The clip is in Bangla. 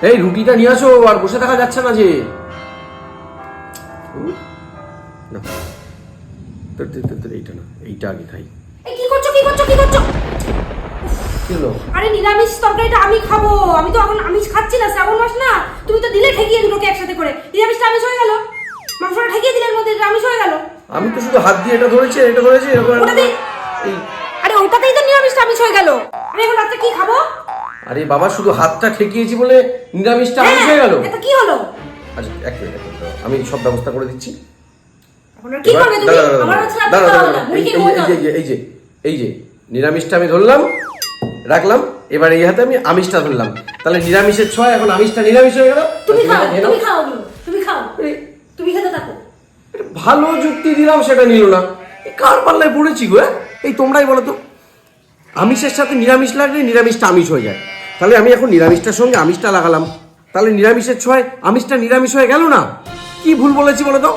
এই রুটিটা নিয়ে আসো, আর বসে থাকা যাচ্ছে না যে। এইটা না, এইটা আগে খাই। কি করছো? আরে নিরামিষ তরকারিটা আমি খাবো, আমি তো এখন আমিষ খাচ্ছি না, শ্রাবণ মাস না। তুমি তো দিলে ঠেকিয়ে দুটোকে একসাথে করে, নিরামিষটা আমিষ হয়ে গেল, মাংসটা ঠেকিয়ে দিলে এর মধ্যে আমিষ হয়ে গেল। আমি তো শুধু হাত দিয়ে এটা ধরেছি, এটা ধরেছি, আরে ওটাতেই তো নিরামিষটা আমিষ হয়ে গেল। আমি এখন রাতে কি খাবো? আরে বাবা, শুধু হাতটা ঠেকিয়েছি বলে নিরামিষটা আমিষ হয়ে গেল? এটা কি হলো? আচ্ছা এক মিনিট, আমি সব ব্যবস্থা করে দিচ্ছি। কি করবে তুমি? আমার হচ্ছে না, এই যে নিরামিষটা আমি ধরলাম, রাখলাম, এবার এই হাতে আমি আমিষটা ধরলাম, তাহলে নিরামিষের ছোঁয়া এখন আমিষটা নিরামিষ হয়ে গেল। তুমি খাও, তুমি খেতে থাকো। ভালো যুক্তি দিলাম, সেটা নিল না। কার পাল্লায় পড়েছি গো? এই তোমরাই বলো তো, আমিষের সাথে নিরামিষ লাগলে নিরামিষটা আমিষ হয়ে যায়, তাহলে আমি এখন নিরামিষটার সঙ্গে আমিষটা লাগালাম, তাহলে নিরামিষের ছোঁয়ায় আমিষটা নিরামিষ হয়ে গেল না? কি ভুল বলেছি বলো তো?